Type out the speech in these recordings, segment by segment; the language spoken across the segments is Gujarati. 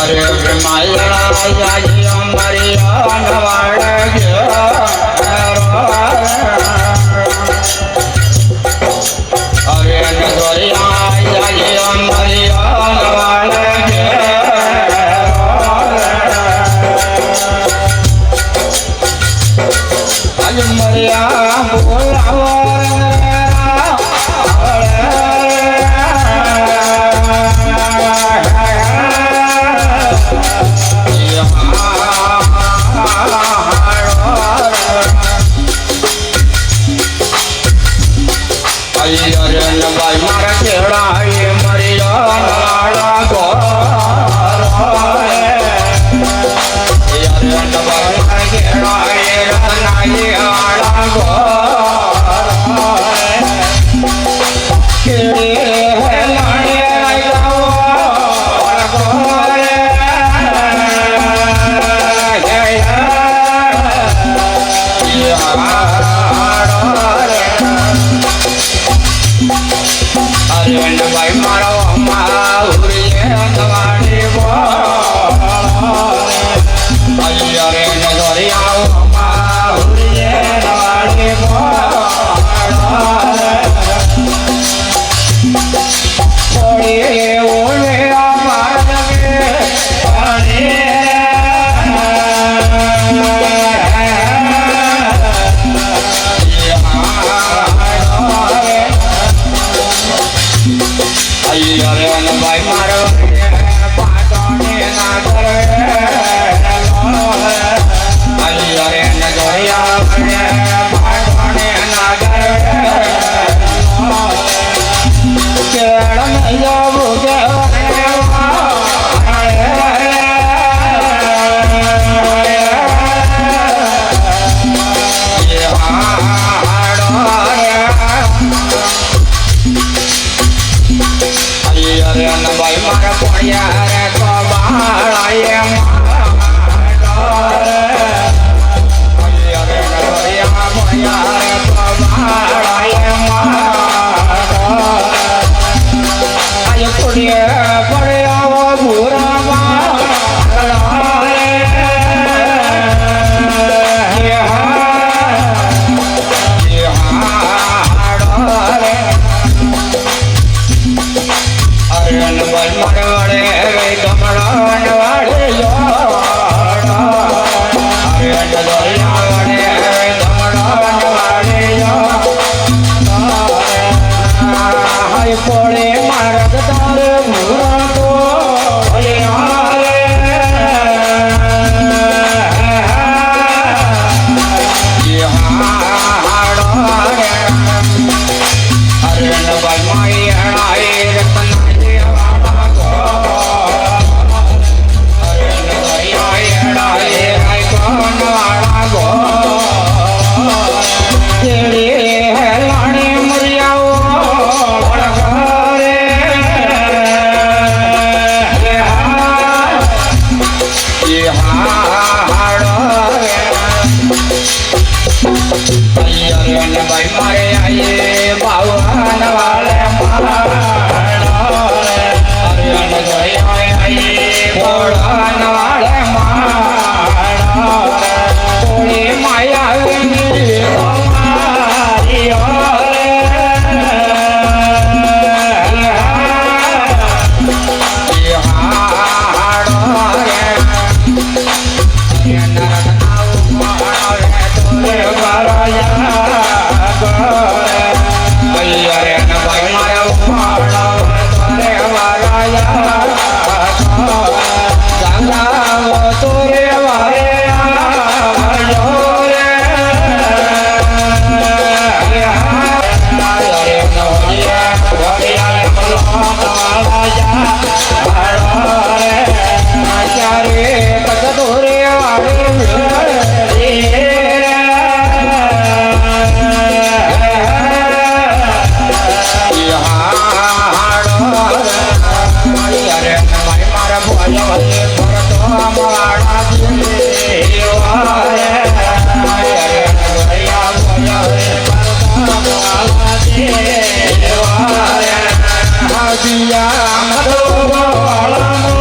अरे माया हमारी अनवाड़ अरे नजरिया हमारी अनवाड़ आज मरिया भाई मारा खेड़ा मरिया गो भाई मारो अरे नजरिया भाई मारो पाटोने ना करे अरे नजरिया पाटोने ना करे केड़ में जाबू के भाई मारा पड़िया रे कबाड़ा ये पड़िया वो बुरा पड़े मारत तारे भूरा तो अरे भाई मारे आइए बावन वाले भगवान वाले थोड़ी माया દિયા મધો વાળાનો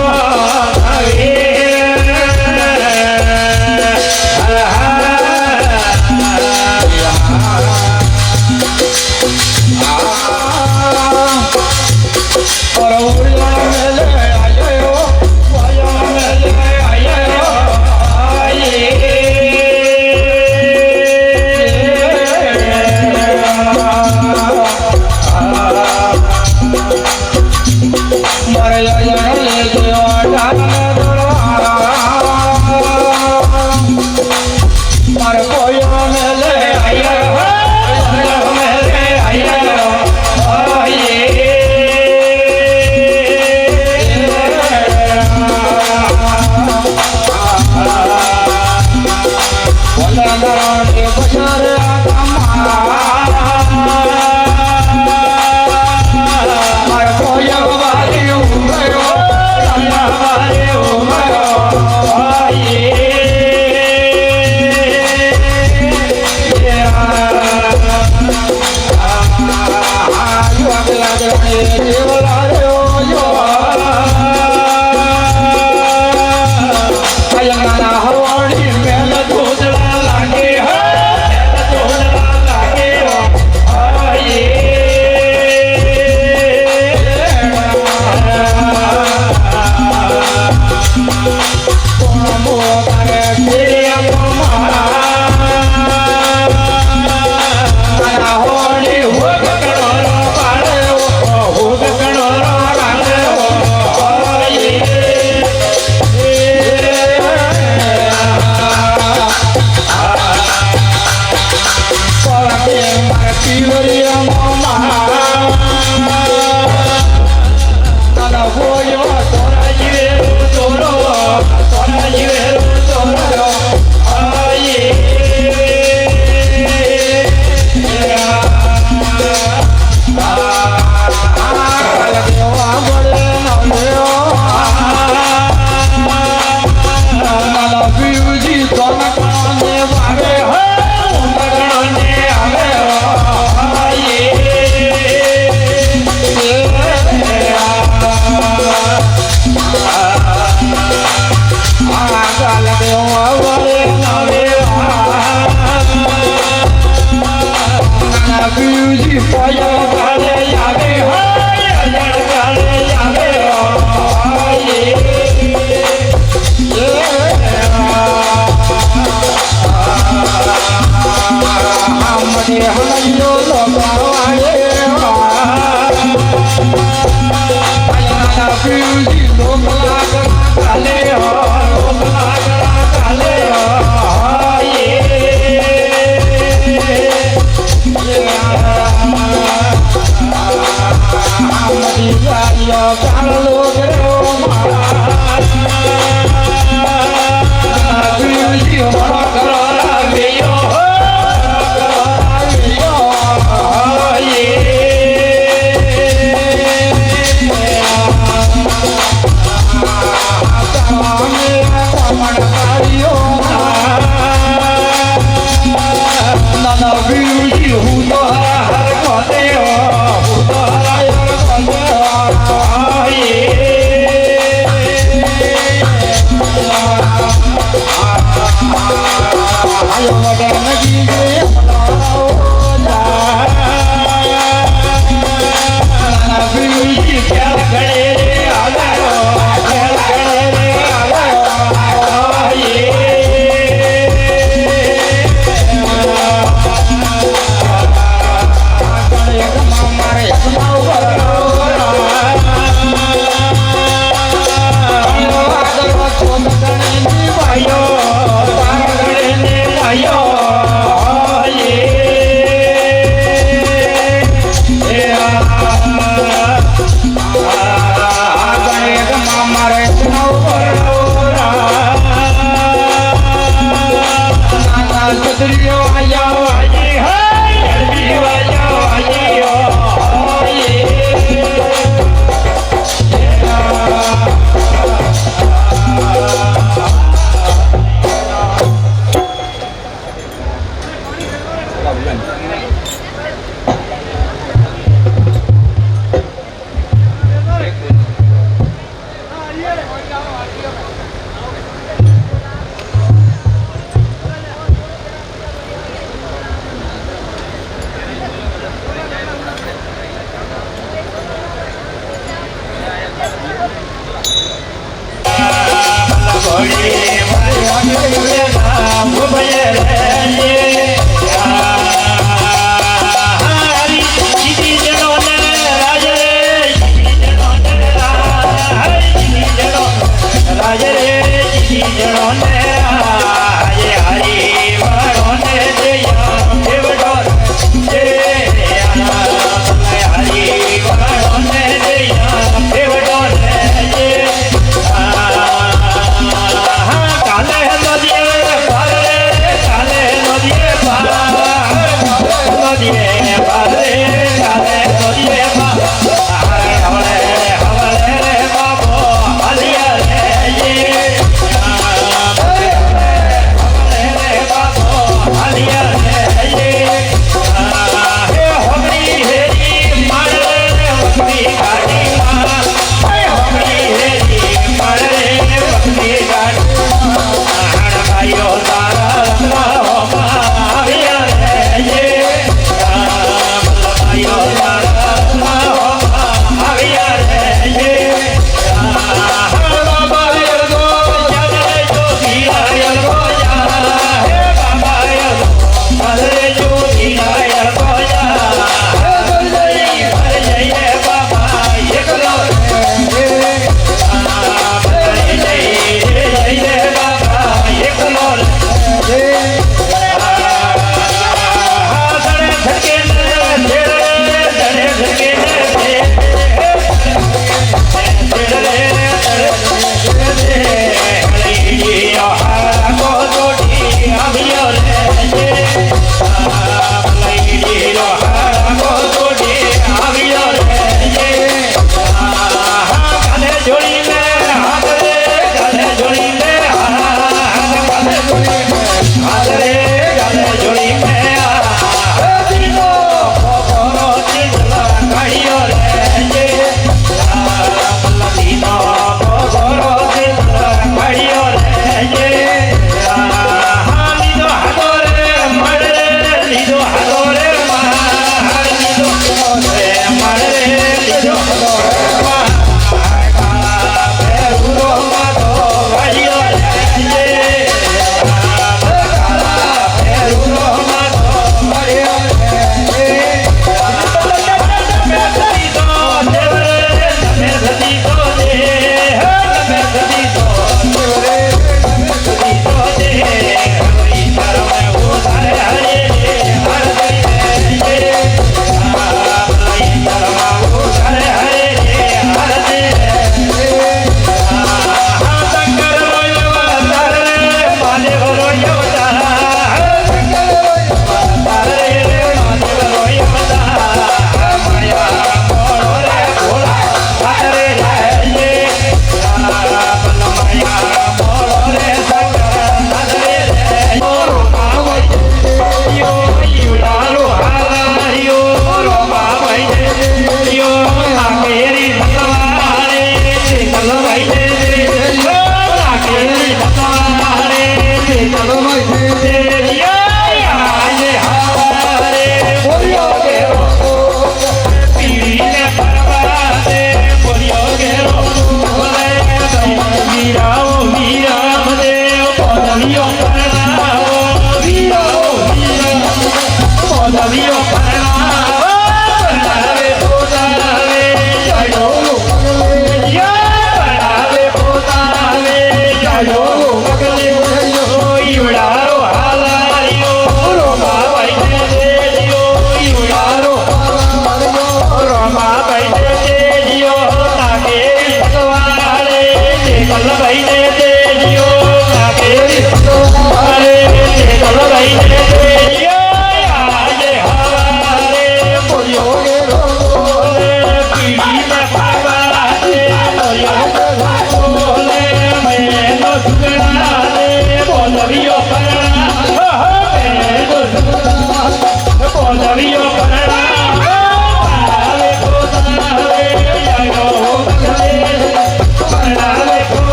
કાલે નદીએ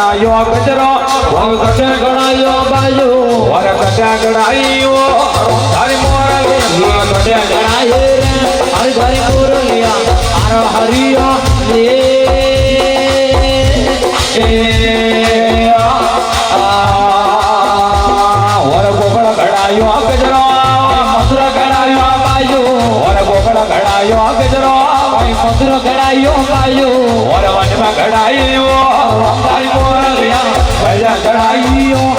ગણાયો ગજરો કટે ગણાયો બાજુ વર કટે ગણાયો તારી મોરલિયા કટે ગણાયે રે હરી તારી મોરલિયા આર હરિયો રે વર ગોગળ ગણાયો ગજરો મધુર ગણાયો બાજુ વર ગોગળ ગણાયો ગજરો મધુર ગણાયો બાજુ વર વનમાં ગણાયો તારી મોરલિયા ભજા ગણાયો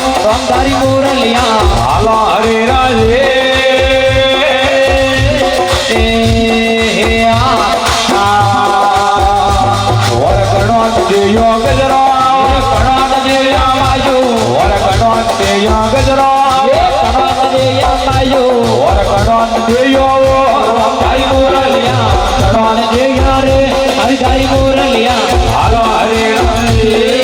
તારી મોરલિયા હાલો હરે રાજે વર ગણોત દેયો ગજરો ગણોત દેયા બાજુ વર ગણોત દેયો ગજરો ગણોત દેયા બાજુ વર ગણોત દેયો તારી મોરલિયા ગણોત દેયા રે હરી તારી મોરલિયા હાલો હરે રાજે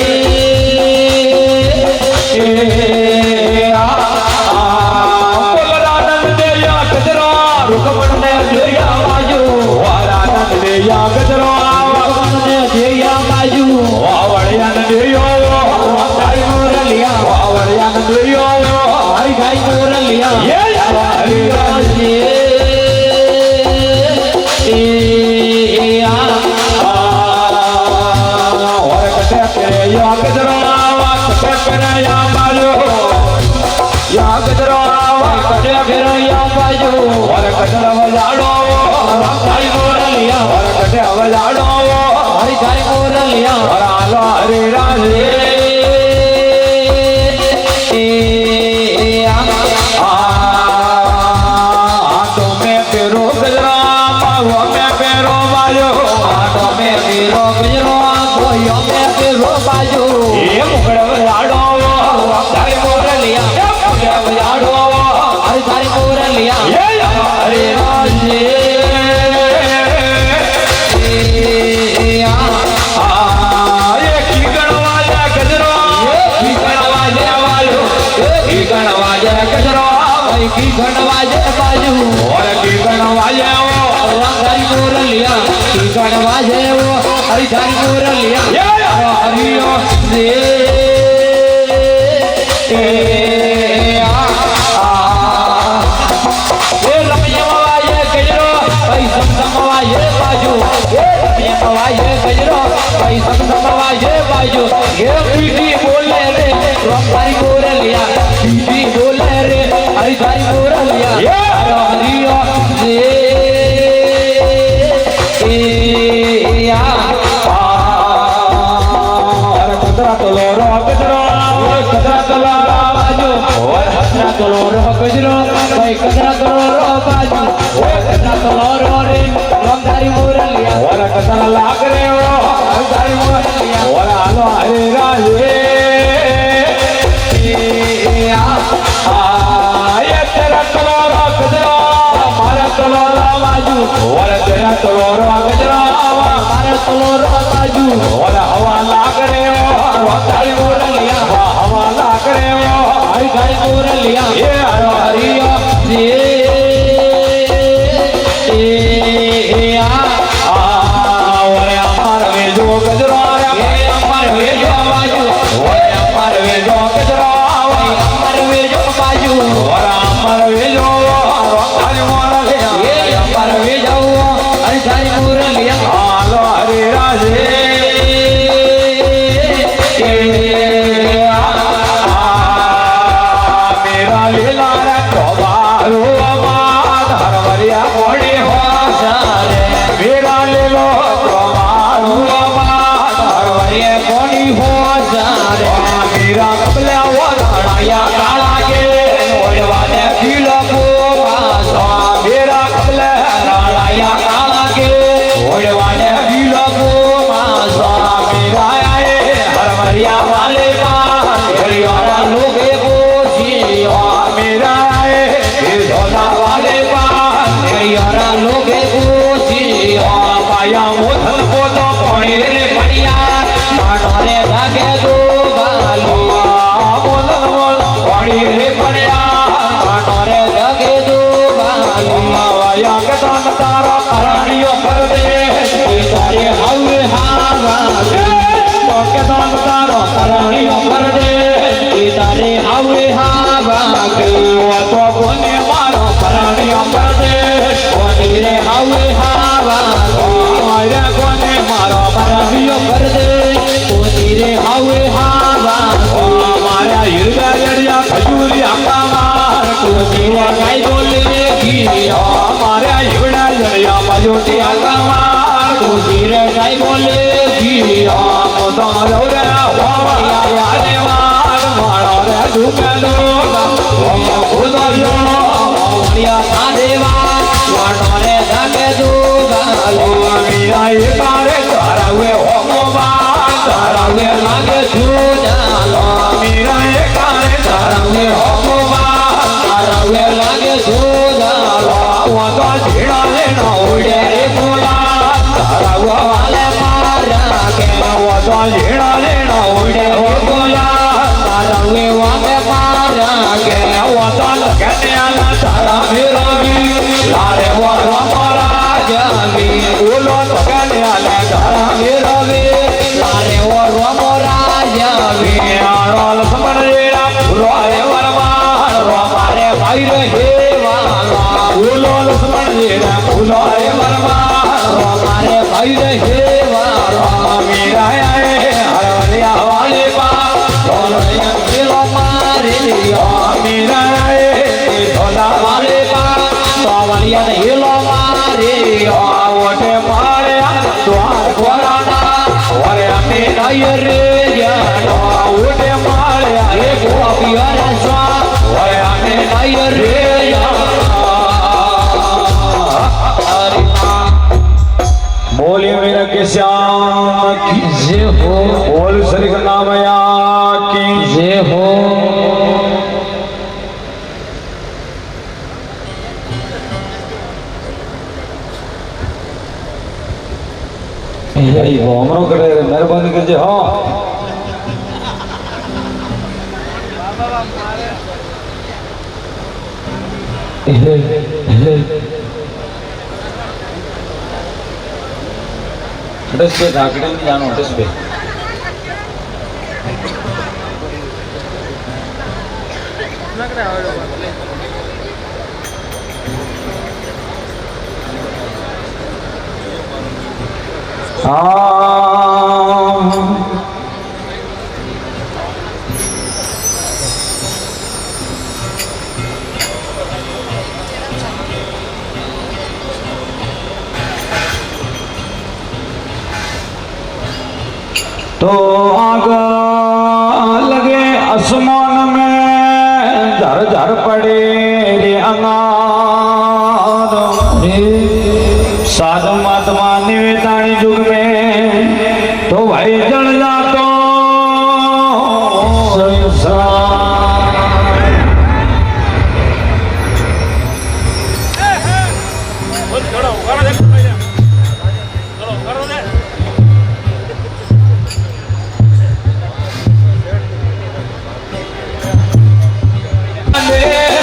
Yeah. યાગ દાન તારા કરણીઓ કર દે તારે હવે હાવા કે દાન તારા કરણીઓ કર દે તારે હવે હાવા કે તો કોને મારો કરણીઓ કર દે કોને રે હવે હાવા મારે કોને મારો કરણીઓ કર દે કોને રે હવે હાવા મારા હિરડા જડિયા ખજૂરી આંબામાં કોને ગાય બોલે મારા હિરડા જડિયા મજોટી આંબામાં કોને ગાય બોલે તો રે હોવા રે મારો રે દુકાનો ખુદાયો મોરિયા દેવા વાટો રે ધકે દુગાલો મીરા એ કારે તારાવે હોમવા તારાવે લાગે સુજાલો મીરા એ કારે તારાવે હોમવા તારાવે લાગે સુજાલો વાતો ઝીણા લેનો ઉડે રે બોલા તારાવા વાલે મારા કે વાતો ઝીણા લેનો ઉડે રે બોલા તારાવે વાલે મારા કે વાતો લગને આલા તારા મેરવી લારે વારો મારા જાવી ઓલો લગને આલા તારા મેરવી લારે વારો મારા જાવી આળલ સમરેડા રોરે વરવા રો મારે ભાઈ રહે વાલા ઓલો સમરેડા ઓલો રે વરવા રો મારે ભાઈ રહે વાલા મેરા હરવલિયા વાલે બા ઓલો કેલો મારે મેરા ધોલા વાલે બા સોવલિયા હેલો મારે ઓટે મારે દ્વાર ખોરાના ઓરે અમે નય રે જાનો ઓટે મારે એ ગોપિયા સ્વા ઓરે અમે નય રે बोलिए मेरा के श्याम की जय हो बोल श्री नामया की जय हो यही हो हमरो करे मेहरबानी कीजिए हाँ डस पे धाकड़े में जानो डस पे तो आग लगे आसमान में झर झर पड़े रे अंगार साधु महात्मा निवेदानी युग में तो भाई जल जातो Hey!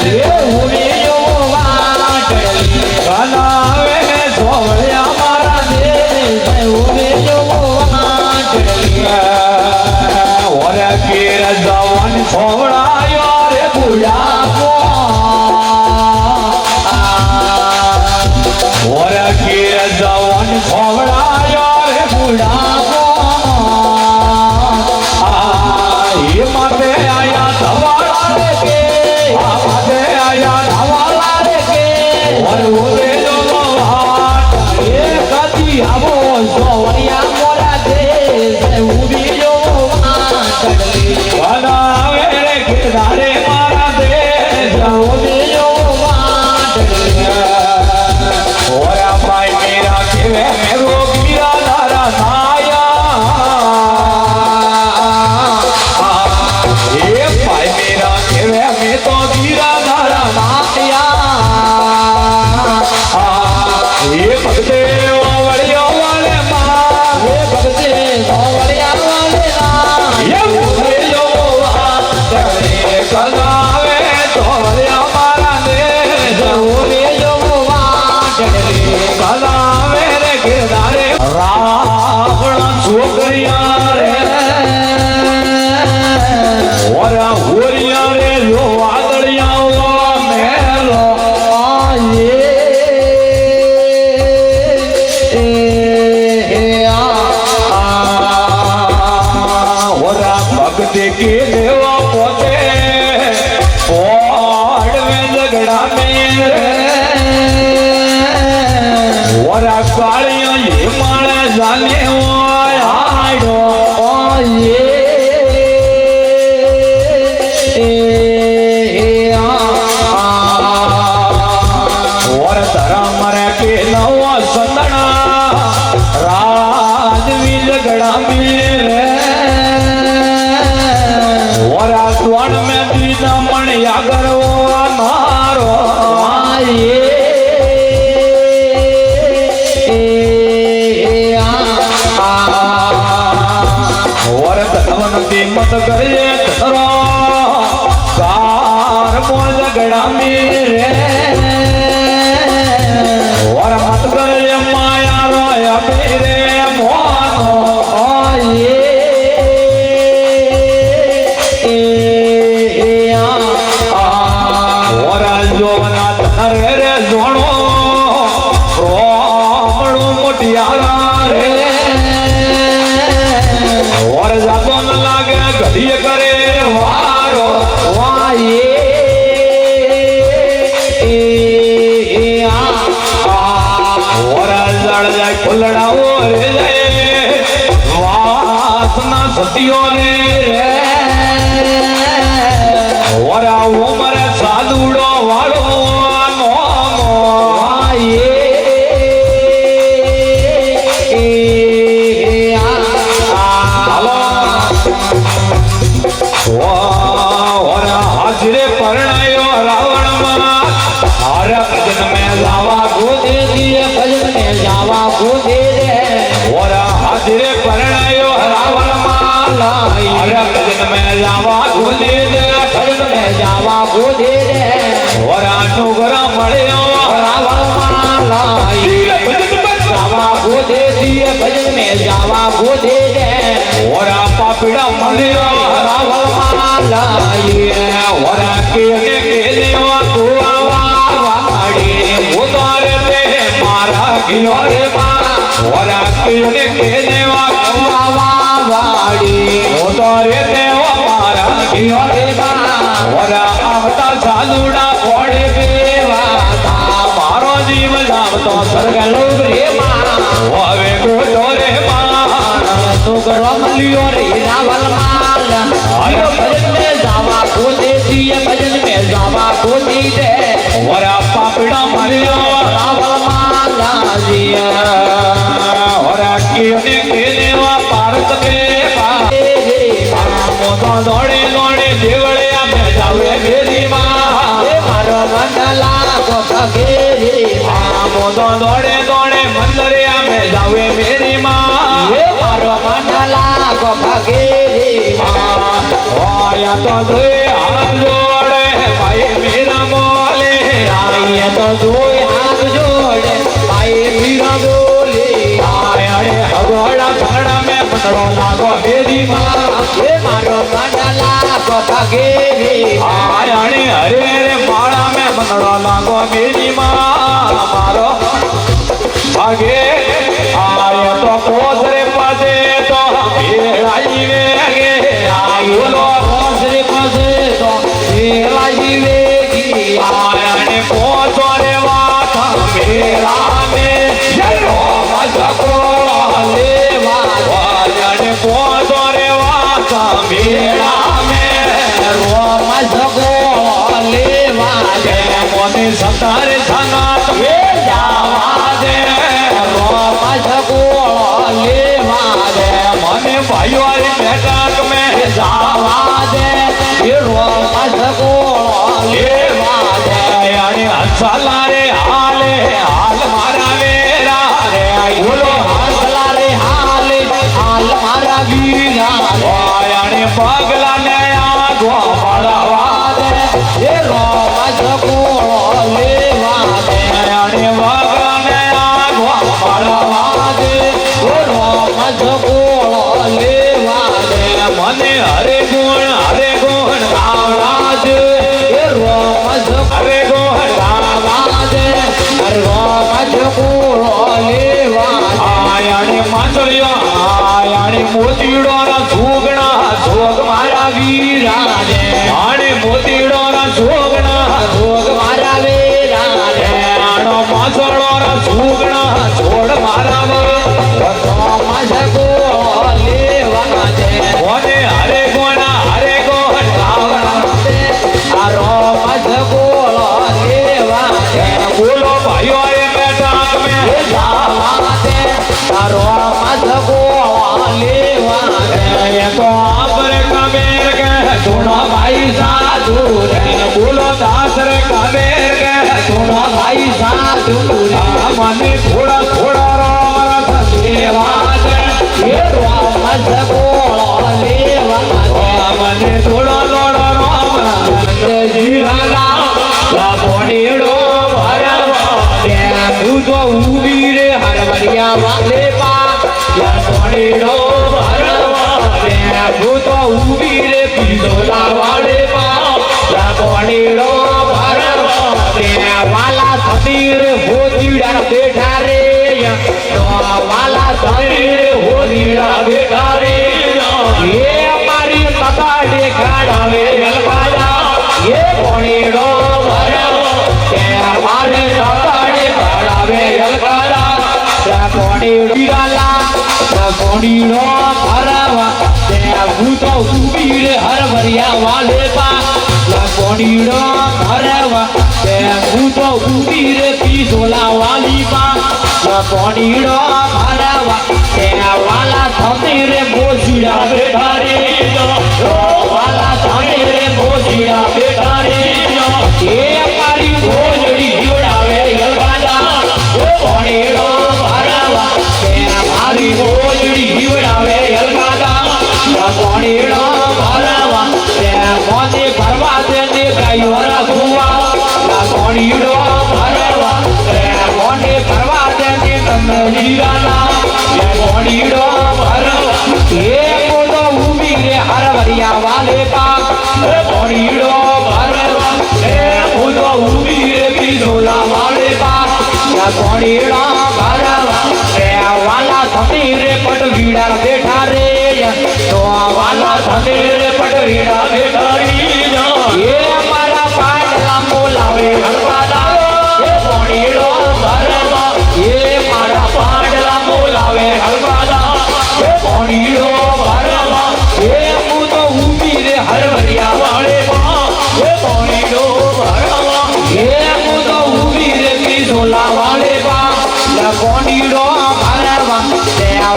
યા કરવો મારો મત કરીએ ધરો કાર મોજ ગડામી રે ઓર મત કરીએ માયા રોય રે મોનો ઓરા જોવના તરે રે જોણો રોમણું મોટિયારા રે ઓર જાતો ન લાગે ઘડીએ કરે વારો વાયે ઓરા જળ જાય ફૂલડાઓ રે વાસના સતીઓ રે ઓરા ઉમરે સાદુડો વાળો નોમો હાજરે પરણાયો રાવણમાં હારે ભજન મેં જાવા ગોદે દિયે ભજન મેં જાવા ગોદે રે ઓરા હાજરે પરણાયો રાવણમાં હારે ભજન મેં જાવા ગોદે રે ભજન મેં જાવા ગોદે રે ઓરા નુગર મળ્યો રાવણમાં ભજન મેં જાવા ગોદે દિયે ભજન મેં જાવા ગોદે રે ઓરા પાપડા મળ્યો રાવણમાં ઓરા કે દેવા કુવા વાડી ઉતારે તે મારા ગયો રે માં ઓરા કે દેવા કુવા વાડી ઉતારે દેવા મારા ગયો રે માં ઓરા આવતા સાલુડા ઓડે બેવા મારો જીવ જાવતો સ્વર્ગ લોક રે માં હવે ગોતો રે માં તું કરવા મળ્યો રે રાવલ માલ ભજન મેં જાવા ગોદે દિયે ભજન મેં જાવા ગોદે દે ઓરા પાપડા મળ્યો રાવલ માલા ઓરા કેને કેનેવા પારત બેવા મોતો દોડે દોડે દેવળે અમે જાવે મેરી માં મારો મંડલા ગોખે રે મોતો દોડે દોડે મંદરે અમે જાવે મેરી માં મારો મંડલા ગોખે રે આયા તો જોઈ હાથ જોડે ભાઈ મીરા બોલે આયા તો જોઈ હાથ જોડે ભાઈ મીરા બોલે આયા હગોડા ભગડા મેં પટડો લાગો મેરી માં મારો મંડલા ગોખે રે આયા હરે રે માળા મેં પટડો લાગો મેરી માં મારો ભાગે આયા તો કોસરે પાસે તો ભેળાઈ વેગે આયો કોસરે પાસે તો ભેળાઈ વેગી આયાને પોચો રે વાત ભેળા મે જરો મજકો લેવા આયાને પોચો રે વાત ભેળા મે રો મજકો લેવા દે મોને સતારે સનાત મે જાવા દે રો મજકો લેવા દે મને ભાઈઓ રે બેટાક મે જાવા દે એ રો મજકો લેવા દે અને હસલા રે હાલે હાલ મારા વેરા રે બોલો હસલા રે હાલે હાલ મારા વીરા અને પગલા ને આગો પડવા દે એ રો મજકો લેવા દે અને પગલા ને આગો પડવા દે એ રો મજકો લેવા દે મને હરે ગુણ આવડા દે એ રો મજકો હરે ગુણ આવડા દે રો મજકો લેવા આયાને માંડળિયો આયાને મોતીડો ના જોગણા જોગ મારા વીરા દે આને મોતીડો ના જોગણા જોગ મારા વીરા દે આનો માસળો ના જોગણા જોડ મારા વીરા મજકો લેવા દે ઓને હરે ગુણ આવડા દે આ રો મજકો લેવા દે બોલો ભાઈઓ રે બેટા તમે જાવા દે તારો મજકો લેવા દે તો આપરે કબીર કે સુનો ભાઈ સાધુ રે મને થોડા થોડા રામ લેવા દે એ રામ બોલો લેવા મને થોડો થોડો રામ જીરાના પોણીડો ભરવા તું તો ઉભી રે હરવરિયા વાલે પા પોણીડો ભરવા તું તો ઉભી રે પીધોલા વાલે પા પોણીડો ભરવા વાલા સતીર હોજીડા બેઠા રે વાલા સતીર હોજીડા બેઠા રે એ મારી સતાડે કાઢાવે ગલવાડા એ પોણીડો ભરવા મારે સતાડે કાઢાવે ગલવાડા પોણીડો ગાલા પોણીડો ભરવા હું તો ઉભી રે હરભરિયા વાલે પા પોણીડો ભરવા હું તો ઉભી રે પીસોલા વાલી પા પોણીડો ભરવા વાલા થતી રે બોસીડા બેઠા રે વાલા થતી રે બોસીડા બેઠા રે એ મારી ભોજડી જોડાવે ગલવાડા પોણીડો ભરવા મારી ભોજડી જોડાવે ગલવાડા પોણીડો ભરવા મોને ભરવા દે ગાયો રાખવા પોણીડો ભરવા મોને ભરવા દે તમને જીરાના પોણીડો ભરવા એ બોલો ઉભી રે હરવરિયા વાલે પા પોણીડો ભરવા એ બોલો ઉભી રે પીધોલા વાલે પા પોણીડો ભરવા વાલા થતી રે પટવીડા બેઠા રે તો વાલા થતી રે પટવીડા બેઠા રે એ મારા પાડલા બોલાવે હરવાદા એ પોણીડો ભરવા એ મારા પાડલા બોલાવે હરવાદા એ પોણીડો ભરવા એ હું તો ઊભી રે હરવરિયા વાળે એ પોણીડો ભરવા એ હું તો ઊભી રે પીસોલા વાળે પોણીડો ભરવા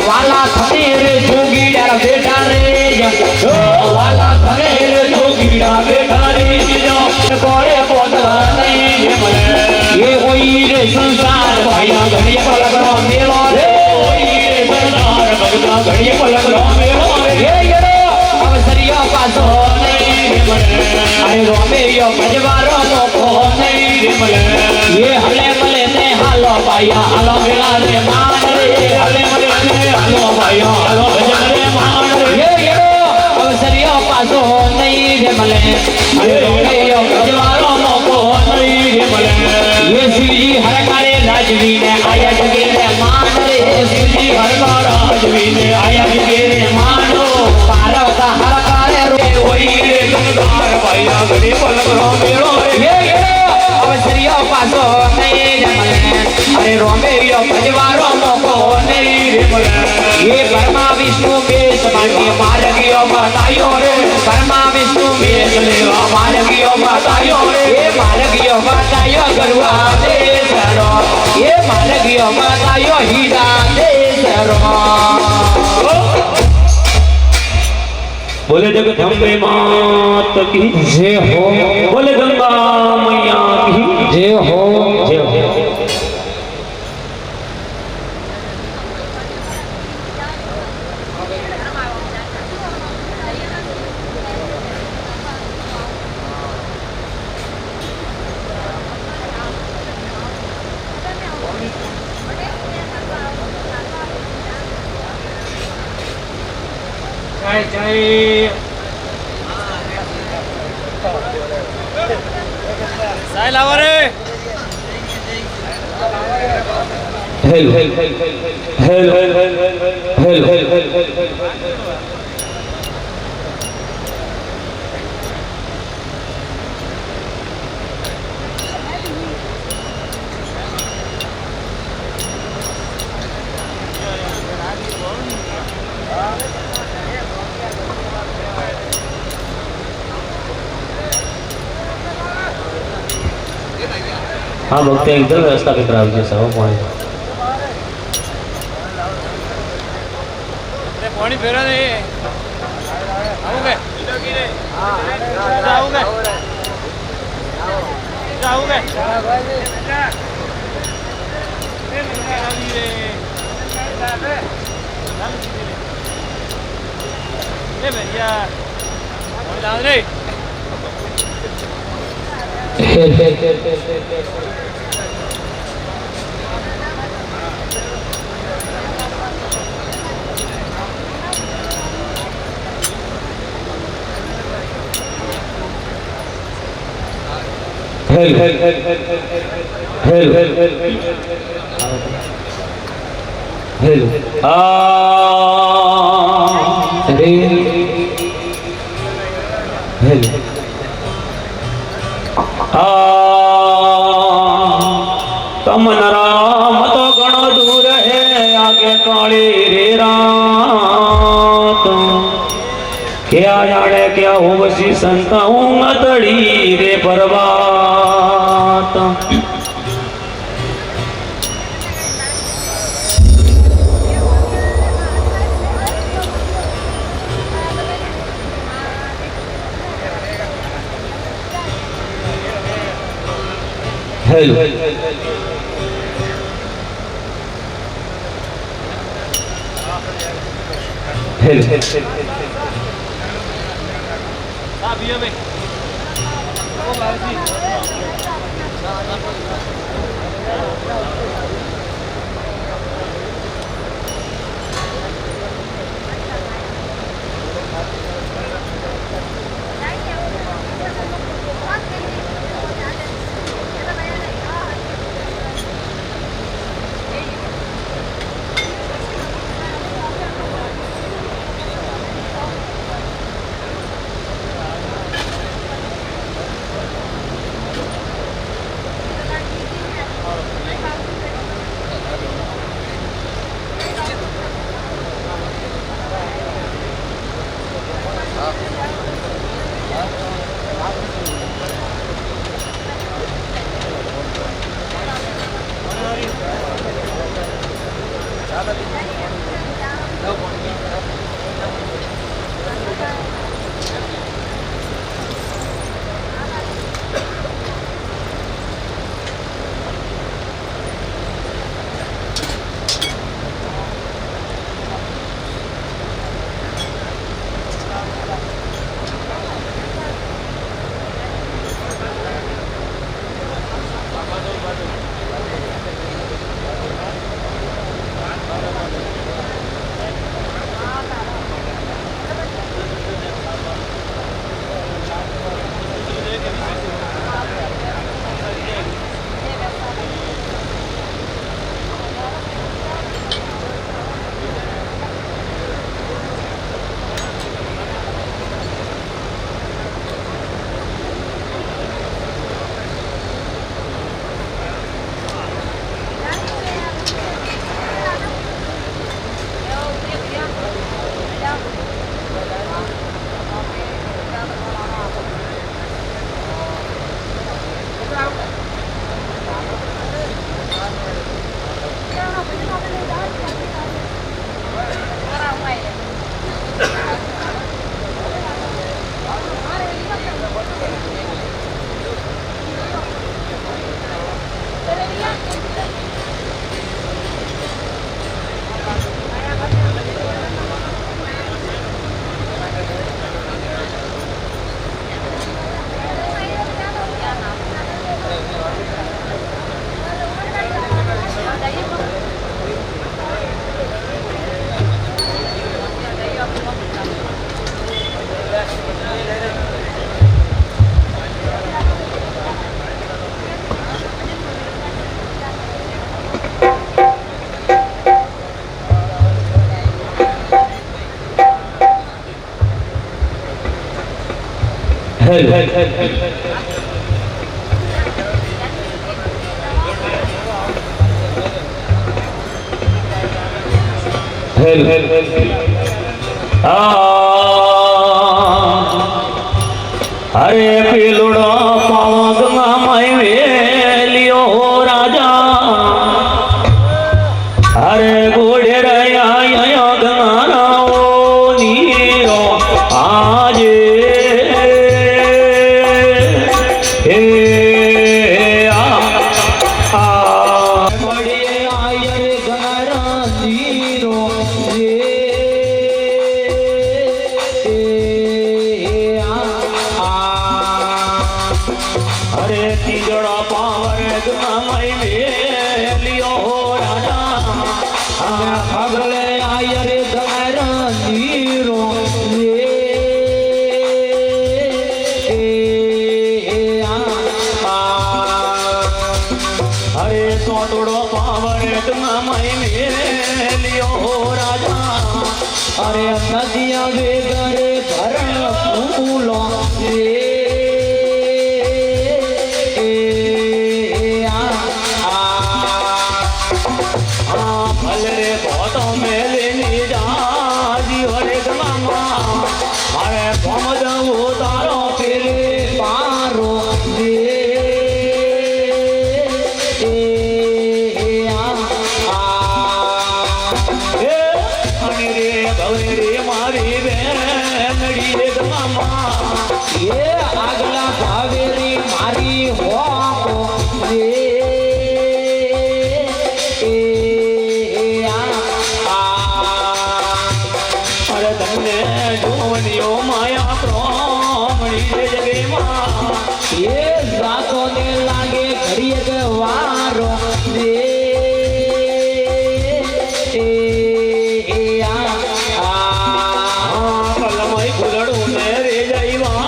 વાલા થતી રે જોગીડા બેઠા રે વાલા થતી રે જોગીડા બેઠા રે કોરે પોતા નહીં એ હોઈ રે સંસાર ભાઈયા ઘડીએ પલકનો મેળો રે હોઈ રે સંસાર ભગતા ઘડીએ પલકનો મેળો રે યરો અવસરિયા પાસો નહીં અરે રોમેયો ભજવારો મોકો નહીં એ હલે મલે ને હાલો ભાઈયા હાલો મેળા રે માન રે હલે મલે ને હાલો ભાઈયા હાલો ભજન રે માન રે યરો અવસરિયા પાસો નહીં રે મલે અરે રોમેયો ભજવારો મોકો નહીં રે મલે ये शिवजी हर काले राजवी ने आया जगे रे मान रे शिवजी हर का राजवी ने आया जगे रे मानो पार्वता हर काले रे वही रे गंगार भाईया गड़ी पलकरो मेरो ये अवसरिया पासो नहीं जमले अरे रोमेयो भजवारो मोको नहीं रे मले ये ब्रह्मा विष्णु बेस मांगे मार्गियो बतायो रे ब्रह्मा विष्णु बेस लेवा मार्गियो बतायो रे ये मार्गियो बतायो गरुआ देसरो ये मार्गियो बतायो हीरा देसरो बोले जगदम्बे मात की जय हो बोले गंगा मैया की जय हो जय हो जय साई लावा रे hello hello hello hello hello hello hello हाँ भक्त एकदम व्यवस्था के प्राप्त है सब पानी पानी फेरा नहीं आओगे आओगे आओगे तमन राम तो गणो दूर है आगे काली रे रात क्या जाने क्या हो बसी संता हूँ मतड़ी रे परबात हेलो अरे पीलुड़ा पावक माई वेलियो राजा अरे घोड़े रया गंगारा नीरो आजे हे आ बड़ी आई અરે તીજડો પાવર ગમાઈ મેલિયો રાજા અને આગળ આય રે તમારા નીરો અરે સોટડો પાવર ગમાઈ મેલિયો રાજા અરે નદિયા વેગરે ભરણ ફૂલો ભલે ભોતો મેલી જાજી હરે ગલામાં અરે ભમદ ઉતારો પેલે પારો અને રે ભવે રે મારી બેનડી રે ગલામાં એ આગલા ભાવે રે મારી હોકો અરે તમને જોવનીઓ માયા પ્રોમણી જગેમાં એ જાતો ને લાગે ઘડીએ કે વારો કલમય ફૂલડું ને રે જઈવા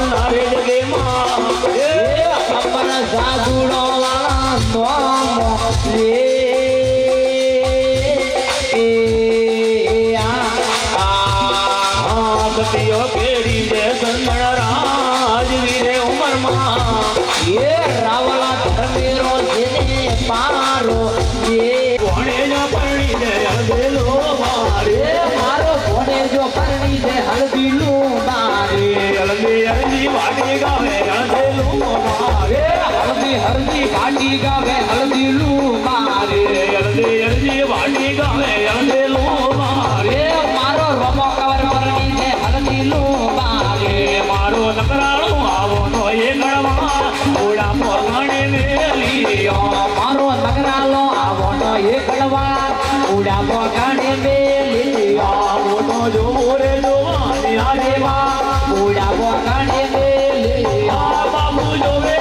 નારે જગેમાં એ અમર સાધુડો વાળા નોમો પતિઓ કેડી જે સંગણ રાજ વીરે ઉમરમાં એ રાવલા ધર્મેરો જેને પારો કોણે જો પરણી દે અગેલો મારે મારો ભોને જો પરણી દે હળદીલું મારે અલદી અરજી વાડી ગાવે અગેલો મારે હળદી હળદી કાઢી ગાવે હળદીલું મારે અલદી અરજી વાડી ગાવે અગેલો મારે મારો રમો કવર પરણી દે હળદીલું મારે મારો નકરાળો આવો તો એ ગણવા ઓડા પોગાણે મેલી મારો નગરાલો આવો તો એકલવા ઉડા પોગાડે મેલી આવો તો જોવો રે જોવાની આદેવા ઉડા પોગાડે મેલી આ બાબુ જોવે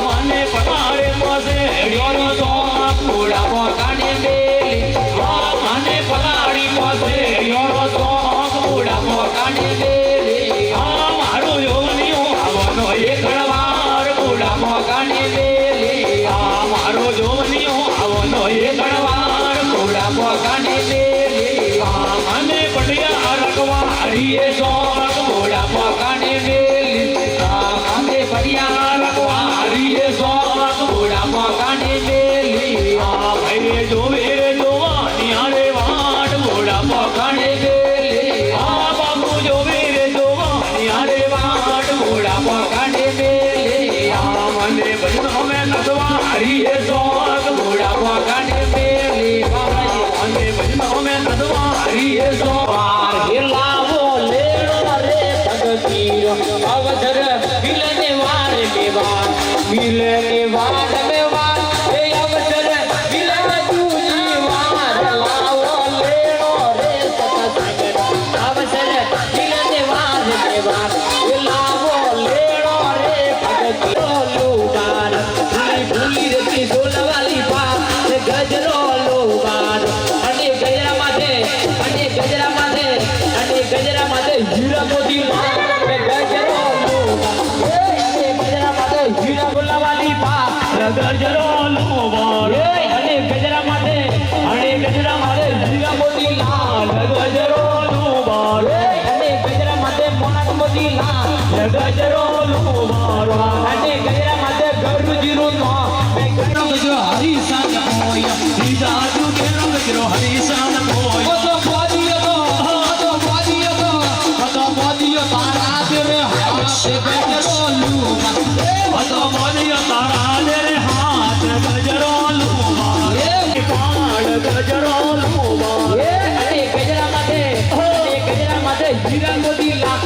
મને પટારે પાસે હેડ્યો તો ઉડા પોગાડે મેલી મને પલાડી પાસે હેડ્યો તો ઉડા પોગાડે મેલી મારું જોવનિયું આવવાનો એક ગણવાર ઉડા પોગાડે મેલી મારો જોવનિયું આવવાનો એક ગણવાર ઉડા પોગાડે મેલી મને પટિયા રખવાડીએ શોખ ઉડા પોગાડે મેલી અમે પડિયા રખવાડીએ શોખ ઉડા પોગાડે મેલી ભાઈ જોવે રે જોવાની આરે વાટ મોડા પોગાડે મેલી બાબુ જોવે રે જોવાની આરે વાટ મોડા પોગાડે મેલી મને ભજનો મેં નદવાડીએ શોખ ઉડા પોગાડે મેલી મને ભજનો મેં નદવાડીએ શોખ હિલાવો લેણો રે ભગતીરો અવસર મિલને વાર મેવાર મિલને વાર મેવાર એ અવસર મિલને તુજી વાર લાવો લેણો રે સતસંગ અવસર મિલને વાર મેવાર એ લાવો લેણો રે ભગતીરો લુડાર ભૂલી ભૂલી રતી ડોલવાલી પા ગજરો લોબાર અને ગજરા માથે અને ગજરા માથે અને ગજરા માથે હીરા મોતી ગજરો લોબાર અને ગજરા માથે હીરા બોલાવાલી પા ગજરો લોબાર અને ગજરા માથે હીરા મોતી લાલ ગજરો લોબાર અને ગજરા માથે મોનાક મોતી લાલ ગજરો લોબાર અને ગજરા માથે ગરુજીરું નો ગજરો હરીસાન હોય જાજુ કેરો ગજરો હરીસાન કોઈ તો બોદિયો તારા દે હાથ ગજરો લુમા તો મોદિયો તારા દે હાથ ગજરો લોબાર પાડ ગજરો લોબાર અને ગજરા માથે હીરા મોતી લા